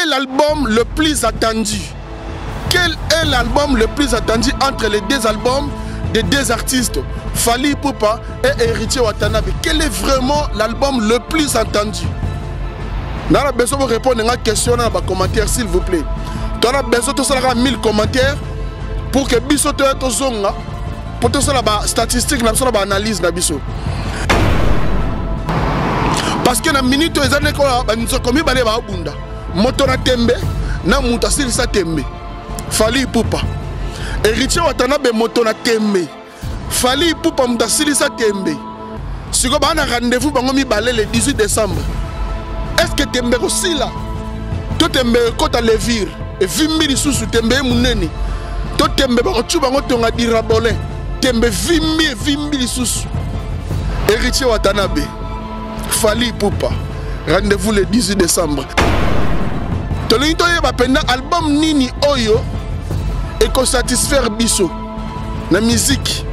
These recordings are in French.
est l'album le plus attendu? Quel est l'album le plus attendu entre les deux albums des deux artistes, Fally Ipupa et Héritier Watanabe? Quel est vraiment l'album le plus attendu? Nous avons besoin de répondre à une question dans les commentaires, s'il vous plaît. Nous avons besoin de 1000 commentaires pour que Bisso soit au zone, pour que la statistique, la analyse. Parce que dans la minute, nous avons commis des moto na tembe, na muta silisa tembe. Fally Ipupa. Héritier Watanabe moto na tembe. Fally Ipupa muta silisa tembe. Si vous avez un rendez-vous, vous avez le 18 décembre. Est-ce que tembe aussi là? Tout tembe kota levir. Et 20 000 sous tembe mouneni. Tout tembe bakotu bango tonga dirabolé. Tembe 20 000 sous. Héritier Watanabe. Fally Ipupa. Rendez-vous le 18 décembre. Tolito yeba penda album nini oyo et qu'on satisfaire biso la musique.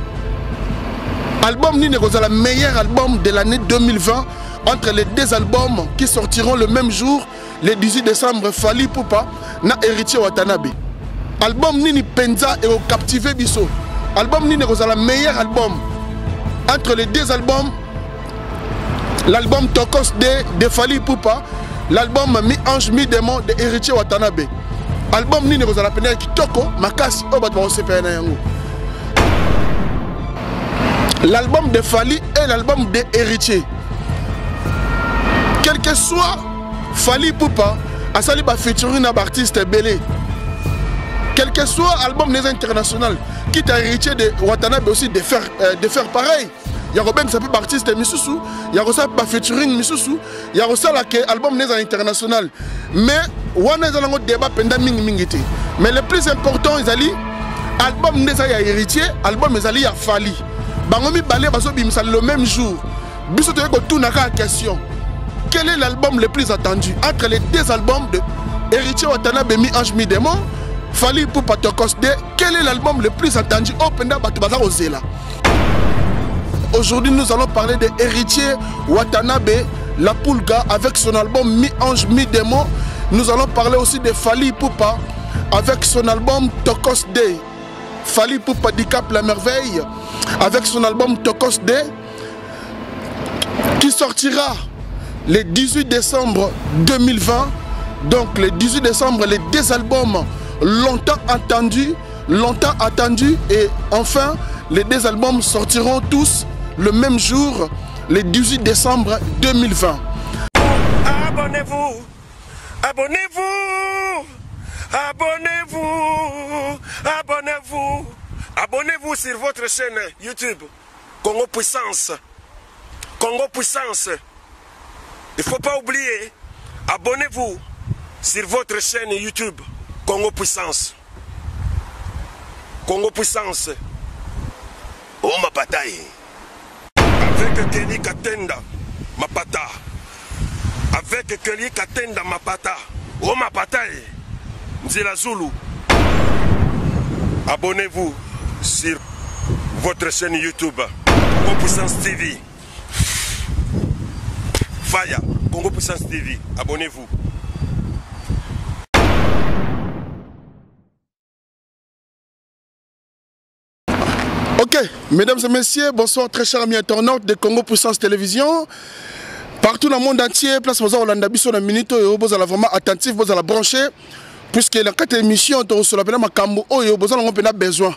Album nini est le meilleur album de l'année 2020 entre les deux albums qui sortiront le même jour, le 18 décembre. Fally Ipupa na Héritier Watanabe. Album nini penza et au captivé biso. Album nini est le meilleur album entre les deux albums. L'album Tokos de Fally Ipupa, l'album Mi-Ange Mi-Démon de Héritier Watanabe. Album nini vous allez appeler Kitoko Makasi Obatwa Osepena Yango. L'album de Fally et l'album de Héritier. Quel que soit Fally Ipupa, a sali ba featuring na artiste belé. Quel que soit album des international, quitte à Héritier de Watanabe aussi de faire pareil. Il y a Robin qui s'appelle artiste Misusu, il y a aussi un featuring Misusu, il y a aussi l'album des international. Mais on a un débat pendant mingité. Mais le plus important, c'est l'album des Héritier, l'album des Fally. Bangomi balé baso bimsa le même jour. Biso to ko tout na question. Quel est l'album le plus attendu entre les deux albums de Héritier Watanabe Mi-Ange Mi-Démon, Fally Ipupa Tokos de? Quel est l'album le plus attendu au Penda Batubaza Ozela? Aujourd'hui, nous allons parler de Héritier Watanabe, la Pulga, avec son album Mi-Ange Mi-Démon. Nous allons parler aussi de Fally Ipupa avec son album Tokos Day. Fally Ipupa Dicap la merveille avec son album Tokos Day qui sortira le 18 décembre 2020. Donc le 18 décembre, les deux albums longtemps attendus et enfin les deux albums sortiront tous le même jour, le 18 décembre 2020. Abonnez-vous, abonnez-vous, abonnez-vous, abonnez-vous, abonnez-vous sur votre chaîne YouTube Congo Puissance. Congo Puissance. Il ne faut pas oublier, abonnez-vous sur votre chaîne YouTube Congo Puissance. Congo Puissance. Oh ma bataille. Avec Kelly Katenda, ma pata. Avec Kelly Katenda, ma pata. Oh ma bataille. Nzila Zulu. Abonnez-vous sur votre chaîne YouTube Congo Puissance TV. Faya, Congo Puissance TV. Abonnez-vous. Ok, mesdames et messieurs, bonsoir très chers amis internautes de Congo Puissance Télévision. Partout dans le monde entier, place aux Hollanda Bisso na minute et vous allez vraiment attentif, vous allez brancher, puisque la 4 émissions sur la peine Makambo et vous allez besoin.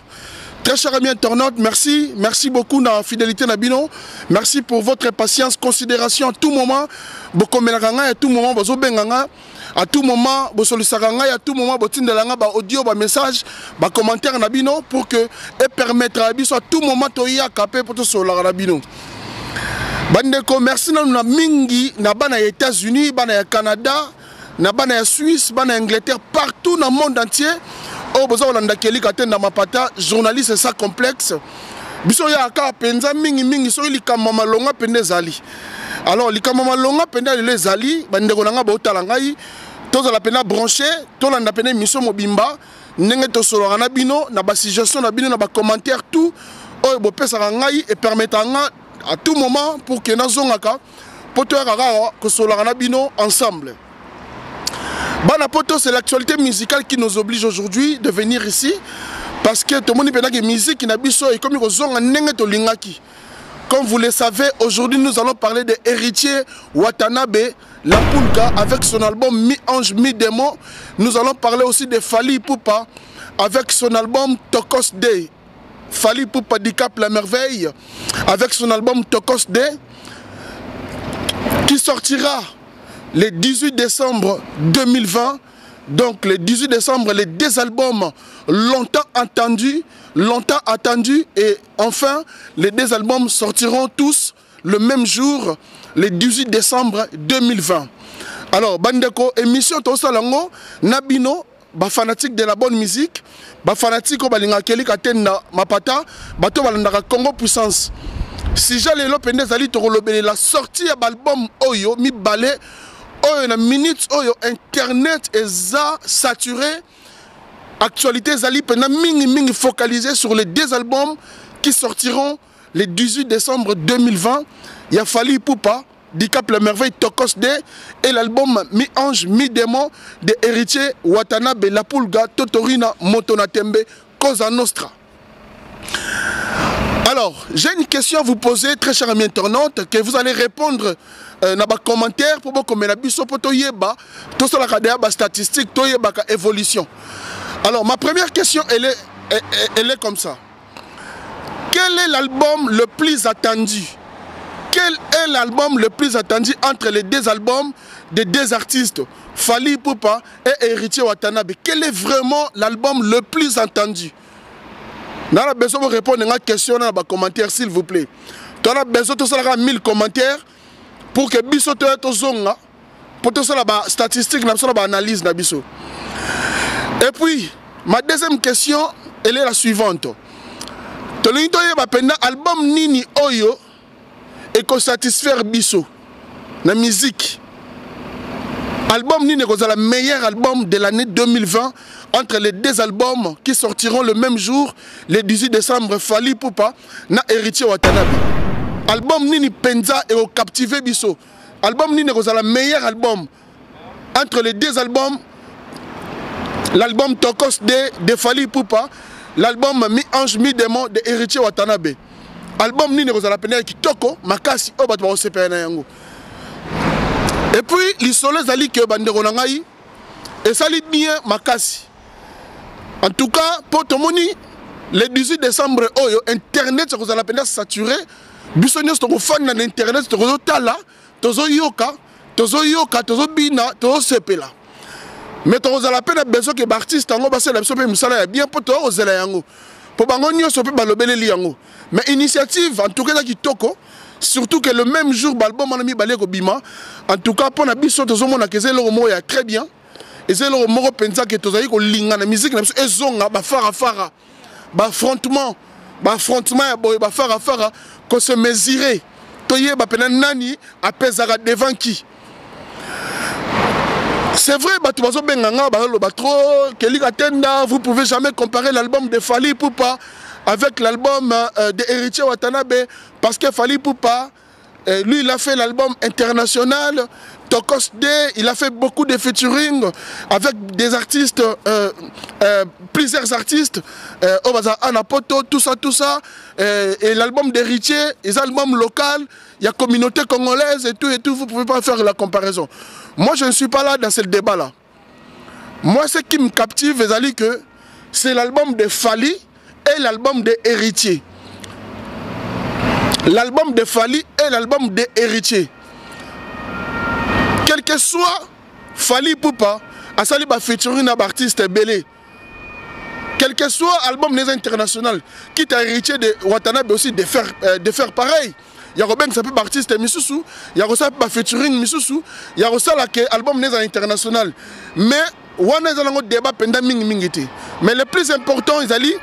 Très chers amis internautes, merci beaucoup de la fidélité Nabino. Merci pour votre patience, considération à tout moment. Beaucoup melaganga à tout moment, bozo benganga à tout moment, bo solisaganga à tout moment, bo tindelanga ba audio, ba message, ba commentaire Nabino pour que et permettre à biso à tout moment toya capé pour tout solar Nabino. Bandeko, merci na mingi na bana ya États-Unis, bana ya Canada, na bana ya Suisse, bana ya Angleterre, partout dans le monde entier. Oh, bozo Hollanda Kelly Katenda mapata, journaliste ça complexe. Biso ya ka penza mingi so likama malonga pende zali. Alors likama malonga pende les zali, bandeko nanga ba otala ngai, toza la pena branché, tolanda pena mission mobimba, ndenge to solo na bino, na ba suggestion na bino na ba commentaire tout, oh bo pesa ngai et permettre à tout moment pour que na zongaka poto ya ko solo na bino ensemble. Banapoto, c'est l'actualité musicale qui nous oblige aujourd'hui de venir ici. Parce que tout le monde dit que la musique qui n'a pas et comme comme vous le savez, aujourd'hui nous allons parler de Héritier Watanabe, La Pulga, avec son album Mi-Ange, Mi-Démon. Nous allons parler aussi de Fally Ipupa avec son album Tokos Day. Fally Ipupa Dicap La Merveille avec son album Tokos Day qui sortira le 18 décembre 2020. Donc le 18 décembre, les deux albums longtemps attendus et enfin les deux albums sortiront tous le même jour, le 18 décembre 2020. Alors Bandeko, émission Tosalango, Nabino, fanatique de la bonne musique, fanatique balinga keli katenda mapata, bato balandaka Congo Puissance. Si j'allais l'opéner zali torolobele la sortie de l'album Oyo mi balé Oyo na minute Oyo internet est saturé. Actualité zali pena mingi focalisé sur les deux albums qui sortiront le 18 décembre 2020. Il a Fally Ipupa, Dicap La Merveille, Tokos Day et l'album Mi-Ange, Mi-Démon de Héritier Watanabe, La Pulga, Totorina, Motona Tembe, Cosa Nostra. Alors, j'ai une question à vous poser, très chère amie internaute, que vous allez répondre dans les commentaires pour que vous ayez tout ça, la statistique, la évolution. Alors, ma première question, elle est comme ça. Quel est l'album le plus attendu? Quel est l'album le plus attendu entre les deux albums des deux artistes, Fally Ipupa et Héritier Watanabe? Quel est vraiment l'album le plus attendu? Nous avons besoin de répondre à une question dans les commentaires, s'il vous plaît. Nous avons besoin de 1000 commentaires pour que Bisso te zonga, pour que la statistique, l'analyse. Et puis, ma deuxième question, elle est la suivante. L'album Nini Oyo et qu'on satisfaire Bisso, la musique. Album Nini est le meilleur album de l'année 2020 entre les deux albums qui sortiront le même jour, le 18 décembre, Fally Ipupa na Héritier Watanabe. Album Nini Penza et au captivé Bisso. Album Nini est le meilleur album entre les deux albums. L'album Tokos de Fally Ipupa, l'album Mi-Ange, Mi-Démon de Héritier Watanabe. Album Nini est la peine qui toko makasi obat ba osepena yango. Et puis, les soleils zali que bandero nangai et ça lit bien makasi. En tout cas, pour tout le monde, le 18 décembre, Internet, ça vous a la peine saturé. Bissonios, tu fan dans Internet, tu as tala, tu as yoka, tu as bina, tu as sepela. Mais tu as la peine besoin que l'artiste en bas c'est la personne bien pour toi aux éléango. Pour bangonio sope balobele liango. Mais initiative, en tout cas qui toko. Surtout que le même jour, l'album mon ami balé bima. En tout cas, pour la biso, tu as que c'est le mot très bien. Et c'est le mot pensa que tu as dit linga la musique, et zonga, fara, affrontement, fara, qu'on se mesurer. Toye bapena nani apesara devant qui. C'est vrai, vous pouvez jamais comparer l'album de Fally Ipupa avec l'album de Héritier Watanabe, parce que Fally Ipupa, lui, il a fait l'album international, Tokos Day, il a fait beaucoup de featuring avec des artistes, plusieurs artistes, Anapoto, tout ça, et l'album d'Héritier, les albums locaux, il y a communauté congolaise et tout, vous ne pouvez pas faire la comparaison. Moi, je ne suis pas là dans ce débat-là. Moi, ce qui me captive, c'est l'album de Fally et l'album de Héritier. L'album de Fally et l'album de Héritier. Quel que soit Fally Ipupa, à sali ba featuring na artiste belé. Quel que soit l'album des international, quitte à Héritier de Watanabe aussi de faire pareil. Il y a Robin qui s'appelle artiste Misusu, il y a Rosa featuring Misusu, il y a Rosa là qui album des international. Mais on a un débat pendant mingi. Mais le plus important, ils allaient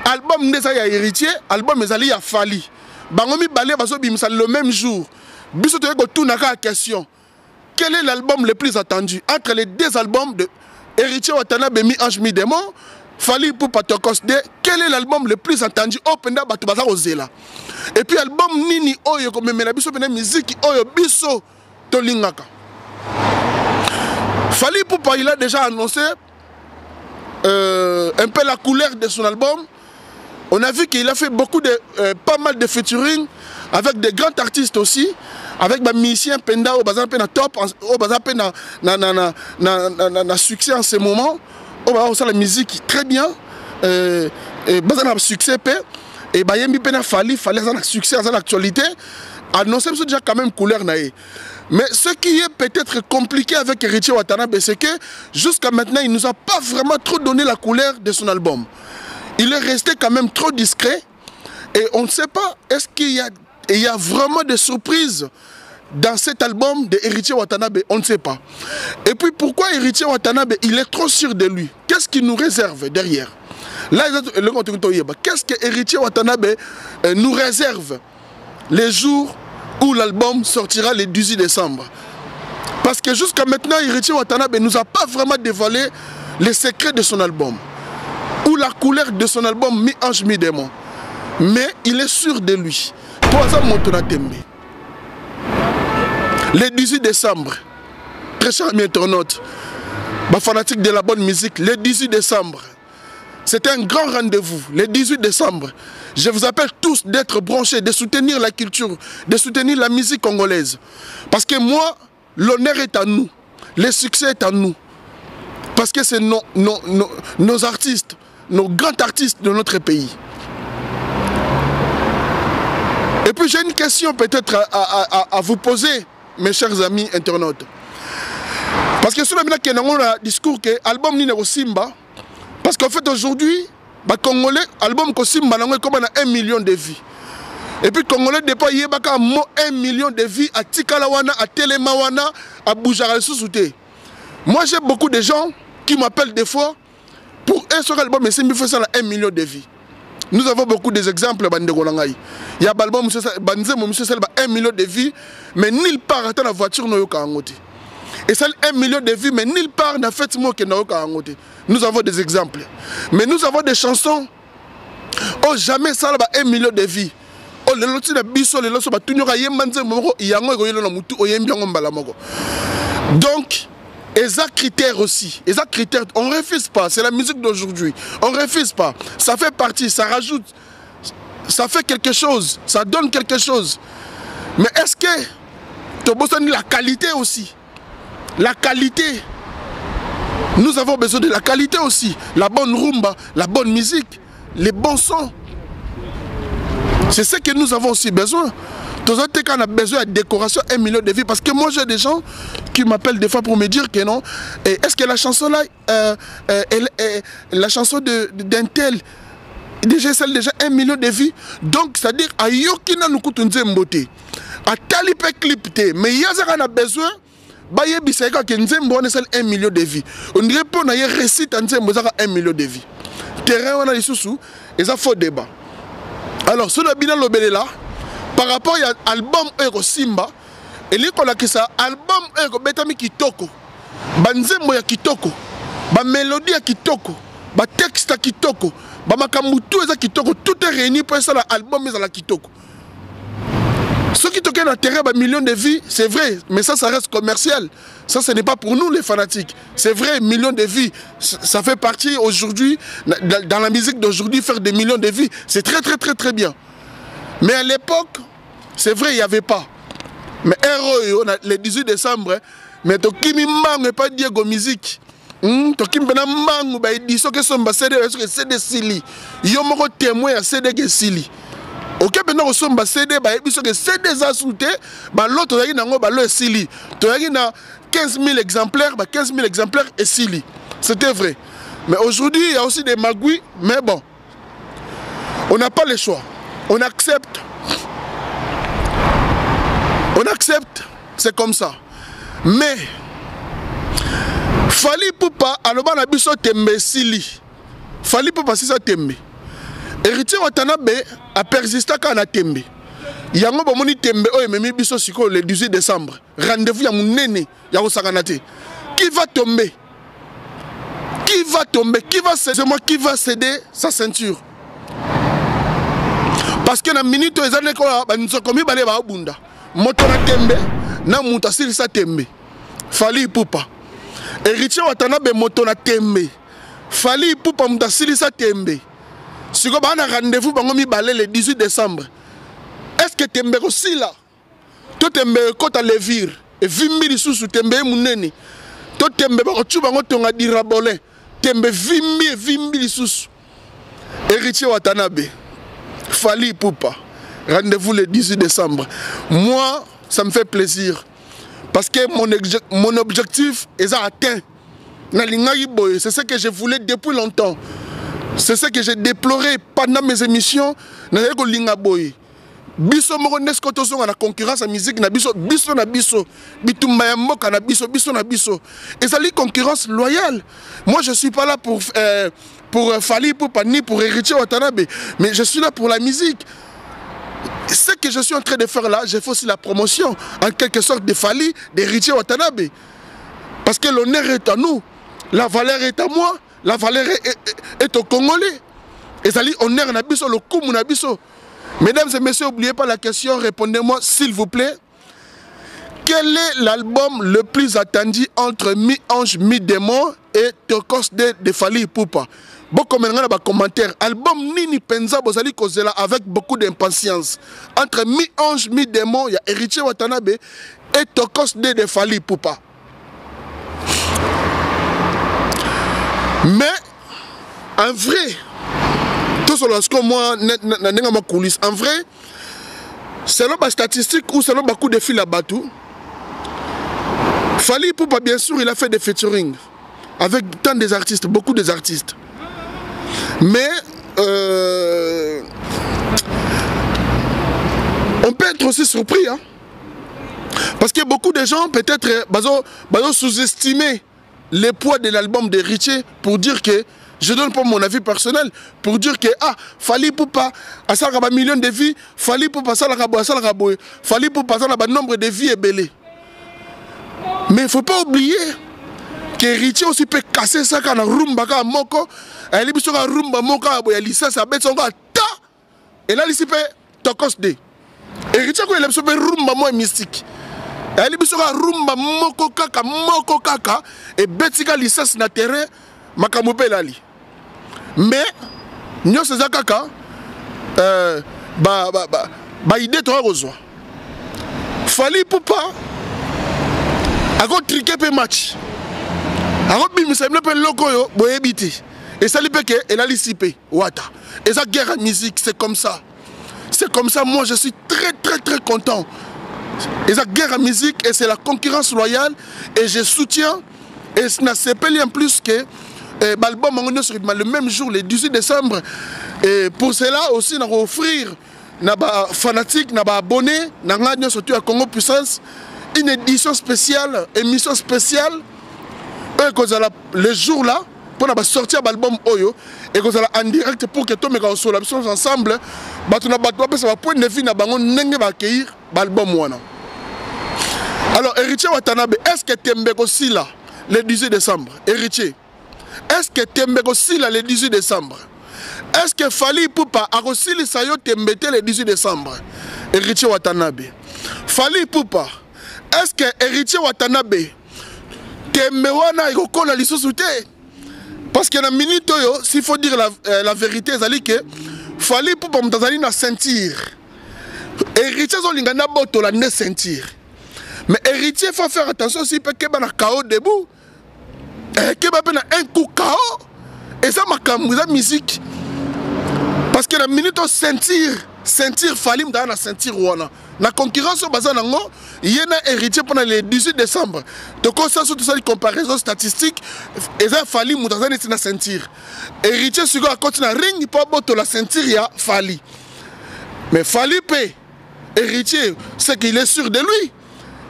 album des Héritier, album des alliés à Fally. Bangomi balé baso bimsa le même jour. Biso to yeko tout naka question. Quel est l'album le plus attendu entre les deux albums de Héritier Watanabe Mi-Ange, Mi-Démon, Fally Ipupa Tokos Day? Quel est l'album le plus attendu au Penda Batubaza Ozela? Et puis album Nini Oyo comme la biso pena musique Oyo biso to lingaka. Fally Ipupa, il a déjà annoncé un peu la couleur de son album. On a vu qu'il a fait pas mal de featuring avec des grands artistes aussi, avec des musiciens Penda au bazar na top, au bazar na succès en ce moment. Au bazar la musique très bien, bazar na succès et bayembi pena Fally na succès dans l'actualité. Annoncé déjà quand même couleur naé. Mais ce qui est peut-être compliqué avec Héritier Watanabe, c'est que jusqu'à maintenant, il ne nous a pas vraiment trop donné la couleur de son album. Il est resté quand même trop discret. Et on ne sait pas, est-ce qu'il y a vraiment des surprises dans cet album de Héritier Watanabe? On ne sait pas. Et puis pourquoi Héritier Watanabe, il est trop sûr de lui? Qu'est-ce qu'il nous réserve derrière? Là, qu'est-ce que Héritier Watanabe nous réserve les jours où l'album sortira le 18 décembre. Parce que jusqu'à maintenant, Héritier Watanabe ne nous a pas vraiment dévoilé les secrets de son album. Ou la couleur de son album mi-ange, mi-démon. Mais il est sûr de lui. Le 18 décembre, très chers amis internautes, fanatiques de la bonne musique, le 18 décembre, c'était un grand rendez-vous. Le 18 décembre, je vous appelle tous d'être branchés, de soutenir la culture, de soutenir la musique congolaise. Parce que moi, l'honneur est à nous, le succès est à nous. Parce que c'est nos artistes, nos grands artistes de notre pays. Et puis j'ai une question peut-être à vous poser, mes chers amis internautes. Parce que sur le discours que l'album Nino Simba, parce qu'en fait aujourd'hui, Congolais, album Kosimba est comme 1 million de vies. Et puis Congolais, depuis il y a 1 million de vies à Tikalawana, à Telemawana, à Boujara Sousouté. Moi j'ai beaucoup de gens qui m'appellent des fois pour un seul album, mais c'est mieux fait ça 1 million de vies. Nous avons beaucoup d'exemples. Il y a l'album 1 million de vies, mais nulle part dans la voiture n'a pas de. Et c'est 1 million de vies, mais nulle part n'a fait ce que n'a pas de. Nous avons des exemples. Mais nous avons des chansons. Oh, jamais ça là 1 million de vies. Oh, les lotis de biso, les lotis de tunyora yemanze moko yango egoyelo na mutu oyembiango mbala moko. Donc, exact critères aussi. Exact critères, on refuse pas. C'est la musique d'aujourd'hui. On refuse pas. Ça fait partie, ça rajoute, ça fait quelque chose, ça donne quelque chose. Mais est-ce que tu as besoin de la qualité aussi? La qualité. Nous avons besoin de la qualité aussi. La bonne rumba, la bonne musique, les bons sons. C'est ce que nous avons aussi besoin. Tous les cas, on a besoin de décoration 1 million de vies. Parce que moi, j'ai des gens qui m'appellent des fois pour me dire que non. Est-ce que la chanson là, la chanson d'un tel, déjà celle déjà 1 million de vies. Donc, c'est-à-dire, à Yokina nous coûte une beauté. À Talipé clip, mais il y a besoin. Baye bisaka ke nzembo on est 1 million de vies. On dirait pas na y récite nzembo za 1 million de vies. Terrain on a lisusu et ça faux débat. Alors sur le bilan lobele là par rapport à album Ero Simba et li kola ki ça album Ero betami kitoko. Ba nzembo ya kitoko. Ba mélodie ya kitoko. Ba texte ya kitoko. Ba makambu tout eza kitoko, tout est réuni pour ça l'album eza la kitoko. Ceux qui toquent dans terrain, millions de vies, c'est vrai, mais ça reste commercial. Ça, ce n'est pas pour nous les fanatiques. C'est vrai, millions de vies, ça fait partie aujourd'hui, dans la musique d'aujourd'hui, faire des millions de vies, c'est très très très très bien. Mais à l'époque, c'est vrai, il n'y avait pas. Mais héros, le 18 décembre, mais tu ne pas Diego musique. Tu ne pas dire que c'est des Sili. Il y a un témoin à CD Sili. Ok, maintenant, on CD, c'est des assoultés, l'autre, il y a un Sili. Tu as 15 000 exemplaires, 15 000 exemplaires et Sili. C'était vrai. Mais aujourd'hui, il y a aussi des magouilles, mais bon, on n'a pas le choix. On accepte. On accepte, c'est comme ça. Mais, Fally Ipupa, alors, on a besoin de tembe Sili. Fally Ipupa, c'est ça tembe. Héritier Watanabe a persisté quand on a tembe. Il y a un moment où tembe le 18 décembre. Rendez-vous, il y a mon néné, il y a un saganate. Qui va tomber? Qui va tomber? Qui va céder? C'est moi qui va céder sa ceinture. Parce que dans la minute où ils ont commis des bunda. Moto na tembe, na muta sili sa tembe. Fally Ipupa. héritier Watanabe moto na tembe Fally Ipupa muta silisa tembe siko ba na rendez-vous bango mibale le 18 décembre. Est-ce que tembe ko sila to tembe kota levir e vimbi sous tembe munene to tembe ba ko tchuba ngo tonga dirabole tembe vimbi sous héritier Watanabe Fally Ipupa rendez-vous le 18 décembre. Moi ça me fait plaisir parce que mon objectif est atteint. C'est ce que je voulais depuis longtemps. C'est ce que j'ai déploré pendant mes émissions. Biso moko nesko tozonga na concurrence à musique na biso na biso bitumba ya mboka na biso na biso. Et ça li concurrence loyale. Moi je suis pas là pour Fally Ipupa ni pour héritier Watanabe, mais je suis là pour la musique. Ce que je suis en train de faire là, je fais aussi la promotion en quelque sorte de Fally, d'héritier Watanabe. Parce que l'honneur est à nous, la valeur est à moi, la valeur est au Congolais. Et ça dit honneur na biso, le coup na biso. Mesdames et messieurs, n'oubliez pas la question, répondez-moi s'il vous plaît. Quel est l'album le plus attendu entre Mi-Ange, Mi-Démon et Tokos de Fally Ipupa? Beaucoup de commentaires. Album Nini Penza Bozali Kozela avec beaucoup d'impatience. Entre Mi-Ange, Mi-Démon, il y a Héritier Watanabe et Tokos de Fally Ipupa. Mais en vrai, tout ce que moi, en vrai, selon les statistiques ou selon beaucoup de fils à Batou, Fally Ipupa, bien sûr, il a fait des featuring avec tant des artistes, beaucoup des artistes. Mais on peut être aussi surpris, hein? Parce que beaucoup de gens peut-être sous-estimer le poids de l'album de Richie pour dire que, je donne pas mon avis personnel, pour dire que Fally Ipupa a ça un million de vies, Fally Ipupa ça Fally Ipupa ça un nombre de vies est belé. Mais il ne faut pas oublier que Richie aussi peut casser ça quand on rumba quand moko, elle est sur un rumba moko a licence ça bête son gars ta et là ici peut Tokos de. Et Richie quand il est sur rumba moi mystique. Elle est sur un rumba moko kaka et bête licence na terrain makamoupe lali. Mais nous c'est ça kaka idée toi reçoit. Fally Ipupa a go triquer pe match. Alors, il me semble que l'okoyo boyebiti et ça lui fait que elle a lissipé wata et ça guerre à musique c'est comme ça moi je suis très content et ça guerre à musique et c'est la concurrence loyale et je soutiens et ça n'a pas en plus que l'album le même jour le 18 décembre et pour cela aussi on va offrir na ba fanatique na ba abonné na ngagno surtout à Congo Puissance une édition spéciale émission spéciale le jour là pour sortir l'album Oyo et qu'on en direct pour que tout le monde soit ensemble point de vue na bango nenge ba accueillir l'album wana. Alors héritier Watanabe, est-ce que Tembeko Sila le 18 décembre? Héritier, est-ce que Tembeko Sila le 18 décembre? Est-ce que Fally Ipupa a reçu le sayo Tembete le 18 décembre? Héritier Watanabe. Fally Ipupa, est-ce que héritier Watanabe Tembewana ikokola lisusu te? Parce que dans la minute, s'il faut dire la vérité, c'est que Fally Ipupa mtazali na sentir. Héritier zolinga na boto la ne sentir. Mais héritier faut faire attention si peut que na KO debout. Que ba na un coup KO. Et ça ma musique. Parce que la minute sentir Fally mtana na sentir wana. La concurrence au bazar nango, il y a un héritier pendant le 18 décembre. Donc on sait tout ça, les comparaisons statistiques, et ça Fally mutazani tina sentir. Héritier sur à côté na ring, il peut pas la sentir, il y a Fally. Mais Fally paie. Héritier, c'est qu'il est sûr de lui.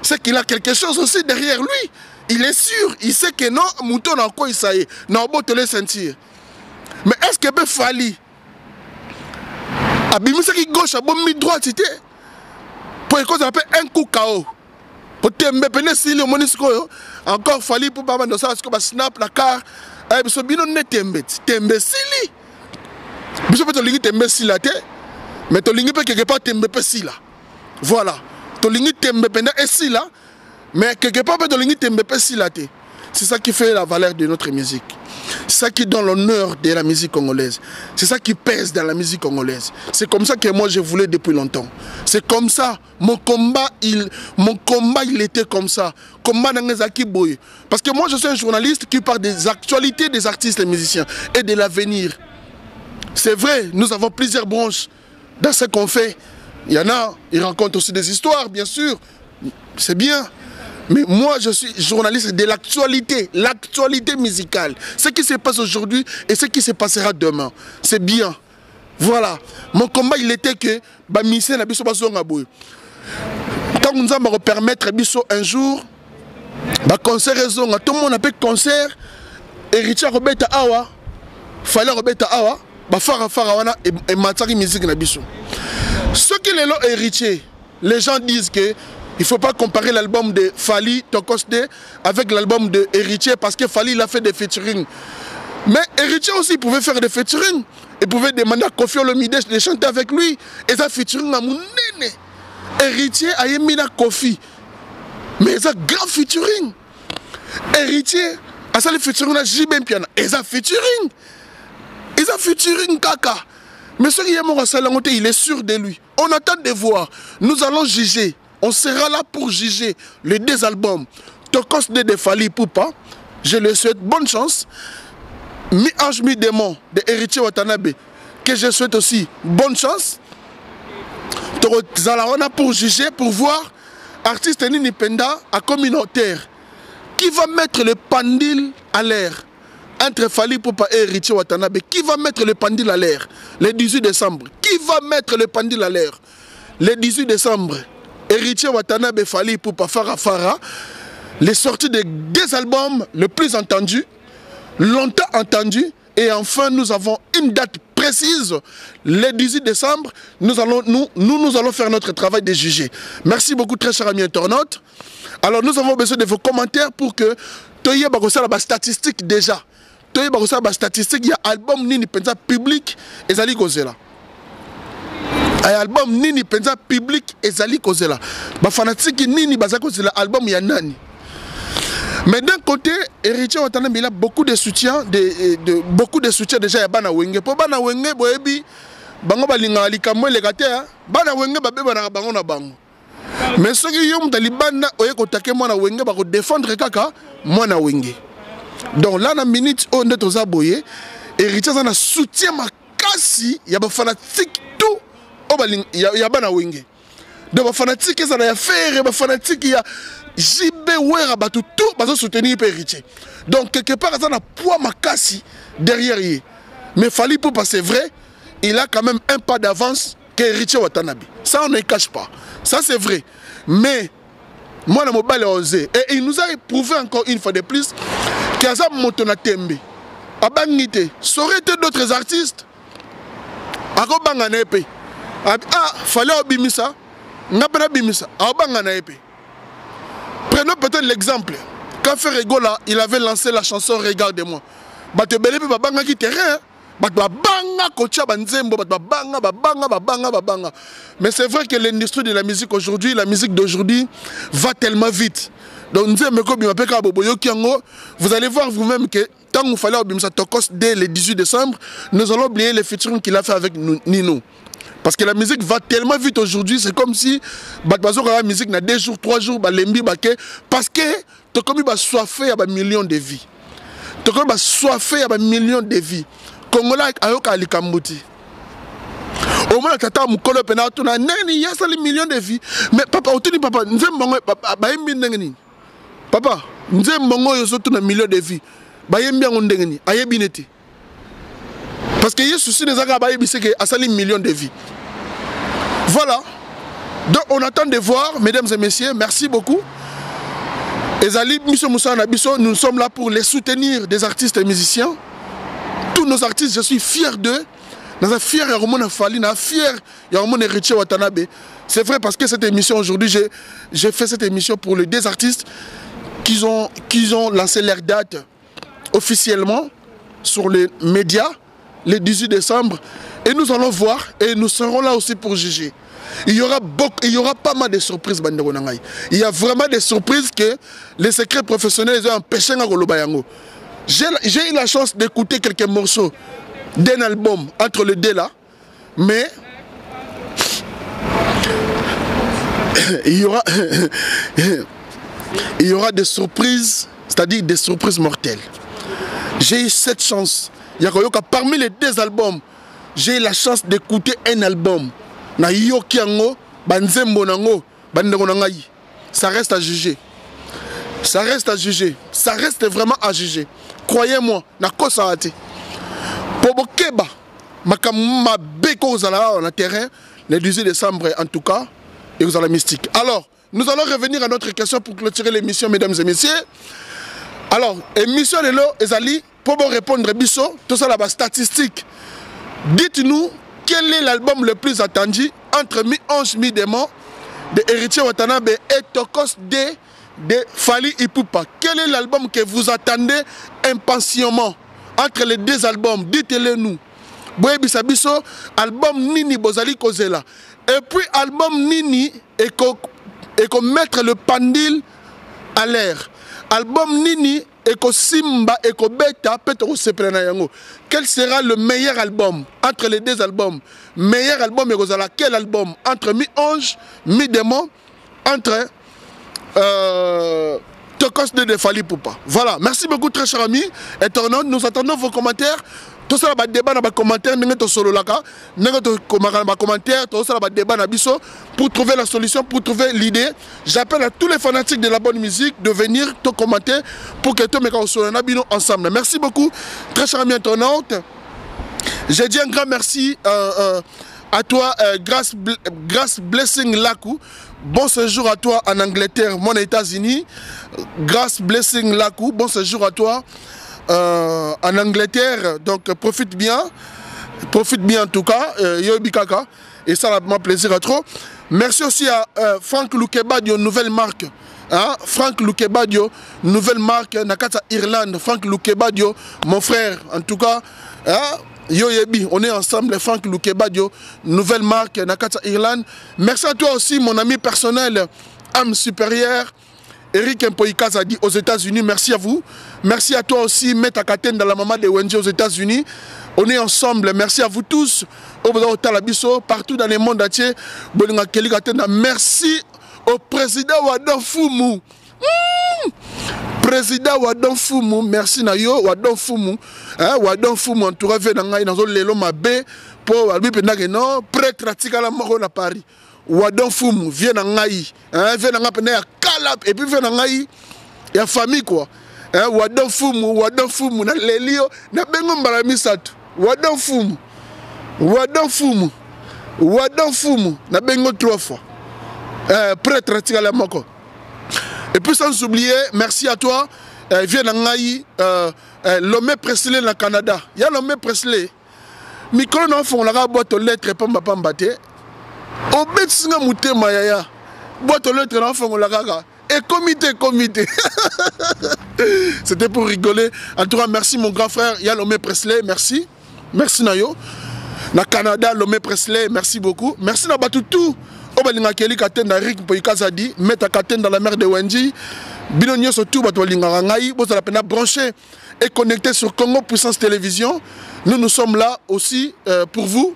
C'est qu'il a quelque chose aussi derrière lui. Il est sûr, il sait que non, mouton en quoi il s'aille, non, bon te le sentir. Mais est-ce que ben Fally, abimisa qui gauche, à bon mi droite, c'était pour qu'on appelle un coup KO. Pour tembe pene si le monisco encore Fally pour pas dans ça parce que snap la car eh biso bino ne tembe sili. Biso peut lingi tembe sila te mais to lingi peut quelque part tembe pe sila. Voilà. To lingi tembe pene et sila mais quelque part peut to lingi tembe pe sila te. c'est ça qui fait la valeur de notre musique. C'est ça qui donne l'honneur de la musique congolaise. C'est ça qui pèse dans la musique congolaise. C'est comme ça que moi je voulais depuis longtemps. C'est comme ça. Mon combat, il était comme ça. Combat dans les Akiboy. Parce que moi je suis un journaliste qui parle des actualités des artistes et musiciens et de l'avenir. C'est vrai, nous avons plusieurs branches dans ce qu'on fait. Il y en a, ils racontent aussi des histoires, bien sûr. C'est bien. Mais moi, je suis journaliste de l'actualité musicale. Ce qui se passe aujourd'hui et ce qui se passera demain. C'est bien. Voilà. Mon combat, il était que Bamisé Nabiso Bazongaboy. Quand nous allons permettre un jour, concert raison, tout le monde appelle concert, Héritier Robeta Awa, Fallait Robeta Awa, Fara Wana et Matari musique Nabiso. Ce qui est là, héritier, les gens disent que il ne faut pas comparer l'album de Fally Tokosde avec l'album de Héritier parce que Fally il a fait des featuring. Mais Héritier aussi pouvait faire des featuring. Il pouvait demander à Kofi Olomide de chanter avec lui. Et ça featuring à mon néné. Héritier a mis la Kofi. Mais ça grand featuring. Héritier a ça le featuring à J.B. Piana. Et ça featuring. Et ça featuring kaka. Mais ce qui est mon Salangote, il est sûr de lui. On attend de voir. Nous allons juger. On sera là pour juger les deux albums. Tokos de Fally Ipupa, je le souhaite bonne chance. Mi-Ange, Mi-Démon de Héritier Watanabe, que je souhaite aussi bonne chance. Zalawana pour juger, pour voir artiste Nini Penda à communautaire. Qui va mettre le pendule à l'air entre Fally Ipupa et Héritier Watanabe? Qui va mettre le pendule à l'air le 18 décembre? Qui va mettre le pendule à l'air le 18 décembre? Héritier Watanabe, Fally Ipupa, Fara, les sorties de deux albums le plus entendus, longtemps entendus, et enfin nous avons une date précise, le 18 décembre, nous allons faire notre travail de juger. Merci beaucoup très chers amis internautes. Alors nous avons besoin de vos commentaires pour que Toye Bagosa la statistique déjà. Toye Bagosa la statistique, il y a album Nini Penza public et Zali Gozela. Album Nini Penza public ezali kozela ba fanatique Nini baza kozela album ya nani. Mais d'un côté Héritier Watanabe il a beaucoup de soutien beaucoup de soutien déjà ya bana wenge po bana wenge boyebi bango balinga likamwe lekate bana wenge babeba na bango na bango. Mais ceux qui yom talibana oye kotake mwana wenge ba ko défendre kaka mwana wenge. Donc là na minute on est aux aboyé Héritier ça na soutien makasi ya ba fanatique tout. Il y a bana wenge. Donc les fanatiques ça a faire, les fanatiques il y a JB Wera tout bazo soutenir Héritier. Donc quelque part ça a poids makasi derrière lui. Mais Fally Ipupa c'est vrai, il a quand même un pas d'avance que Héritier Watanabe. Ça on ne cache pas. Ça c'est vrai. Mais moi na mobile osé et il nous a prouvé encore une fois de plus qu'il y a ça Motona Tembe. Abangité, ça aurait été d'autres artistes. Ako bangana épée. Fallait Bimisa, n'a pas Bimisa, prenons peut-être l'exemple. Quand Frère Egola, il avait lancé la chanson Regarde-moi. Mais c'est vrai que l'industrie de la musique aujourd'hui, la musique d'aujourd'hui, va tellement vite. Donc vous allez voir vous-même que tant qu'il fallait Bimisa Tokos dès le 18 décembre, nous allons oublier les featuring qu'il a fait avec Nino. Parce que la musique va tellement vite aujourd'hui, c'est comme si la musique n'a 2 jours, 3 jours, parce que tu as soifé à millions de vies. Tu as soifé à millions de vies. Congolais ayoka alikambuti. Au moins tata mukolo pena tuna neni ya sali millions de vies. Mais papa otuni papa nzembongo ba yembi ndengeni. Papa nzembongo yoso tuna millions de vies. Ba yembi ndengeni ayebi neti. Parce que y a souci des agabais c'est que a sali millions de vies. Voilà. Donc on attend de voir, mesdames et messieurs, merci beaucoup. Ezali Miso Moussa Nabiso, nous sommes là pour les soutenir des artistes et musiciens. Tous nos artistes, je suis fier d'eux. Nous sommes fiers de Romana Fally, nous sommes fiers de Romana Héritier Watanabe. C'est vrai parce que cette émission aujourd'hui, j'ai fait cette émission pour les 2 artistes qui ont lancé leur date officiellement sur les médias le 18 décembre. Et nous allons voir et nous serons là aussi pour juger. il y aura pas mal de surprises. Il y a vraiment des surprises que les secrets professionnels ont empêché à koloba yango. J'ai eu la chance d'écouter quelques morceaux d'un album entre les deux là, mais il y aura des surprises, c'est-à-dire des surprises mortelles. J'ai eu cette chance. Parmi les deux albums, j'ai eu la chance d'écouter un album. Ça reste à juger. Ça reste à juger. Ça reste vraiment à juger. Croyez-moi, na kosa ate. Pobokeba, makama beko uzala na terrain, le 18 décembre en tout cas, et vous allez mystique. Alors, nous allons revenir à notre question pour clôturer l'émission, mesdames et messieurs. Alors, émission de l'eau, Ezali, pour vous répondre, Bisso, tout ça là-bas, statistique. Dites-nous quel est l'album le plus attendu entre Mi-Ange, Mi-Démon de Héritier Watanabe et Tokos de Fally Ipupa. Quel est l'album que vous attendez impatiemment entre les deux albums? Dites-le nous. Boye Bisabiso, album Nini Bozali Kozela. Et puis album Nini et qu'on mettre le pendule à l'air. Album Nini et qu'on Simba et qu'on Beta Petro Seprena Yango. Quel sera le meilleur album entre les deux albums? Meilleur album et Rosala. Quel album? Entre Mi-Ange, Mi-Démon, entre Tokos de Fally Ipupa. Voilà, merci beaucoup très chers amis. Et nous attendons vos commentaires. Tout ça va débat dans les commentaires, pour trouver la solution, pour trouver l'idée. J'appelle à tous les fanatiques de la bonne musique de venir te commenter pour que tout le monde ensemble. Merci beaucoup, très chers amis internautes. J'ai dit un grand merci à toi, Grace Blessing Lakou. Bon séjour à toi en Angleterre, mon États-Unis. Grace Blessing Lakou, bon séjour à toi en Angleterre. Donc profite bien en tout cas, Yobi Kaka. Et ça m'a plaisir à trop. Merci aussi à Frank Lukebadio, nouvelle marque. Hein? Frank Lukebadio, nouvelle marque, Nakata Irlande. Frank Lukebadio, mon frère, en tout cas. Hein? Yo Yebi, on est ensemble, Frank Lukebadio, nouvelle marque, Nakata Irlande. Merci à toi aussi, mon ami personnel, âme supérieure, Eric Mpoïkazadi aux États-Unis. Merci à vous. Merci à toi aussi, Meta Katen dans la maman de Wendy aux États-Unis. On est ensemble. Merci à vous tous. Au Talabiso, partout dans le monde entier. Merci au président Wadon Fumu. Président Wadon Fumu, merci Nayo, Wadon Fumu. Wadon Fumu, en tout cas, dans le Lelo Mabé, pour Albi Penageno, prêtre Tigala Moro à Paris. Wadon Fumu, viens en Naï. Viens en Apene à Kalap, et puis viens en Naï. Il y a famille quoi. Wadon Fumu, na Lelio, na Bengom Baramisat. Wadon Fumu, na Bengo 3 fois. Prêtre Tigala Moko. Et puis sans oublier, merci à toi, viens Nangaï, Lomé Presley dans le Canada. Il y a Lomé Presley. Micro non font la boîte aux lettres pamba pambate. Au bête singa mouté mayaya. Boîte aux lettres non font la gaga. Et comité. C'était pour rigoler. En tout cas, merci mon grand frère. Il y a Lomé Presley, merci. Merci Nayo. Na Canada, Lomé Presley, merci beaucoup. Merci na Batoutou. Obalinga Keli Katen na Rick Mpoïkazadi, Meta Katen dans la mer de Wendy. Binonio surtout Batolinga Ngai, vous allez peine brancher et connecter sur Congo Puissance Télévision. Nous sommes là aussi pour vous.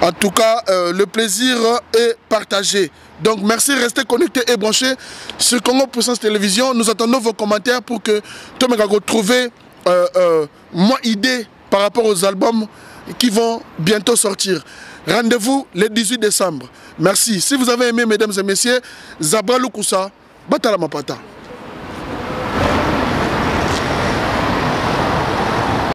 En tout cas, le plaisir est partagé. Donc merci, restez connectés et branchés sur Congo Puissance Télévision. Nous attendons vos commentaires pour que tout le monde trouve moins idée par rapport aux albums qui vont bientôt sortir. Rendez-vous le 18 décembre. Merci. Si vous avez aimé, mesdames et messieurs, Zabra Lukusa, Batala Mapata.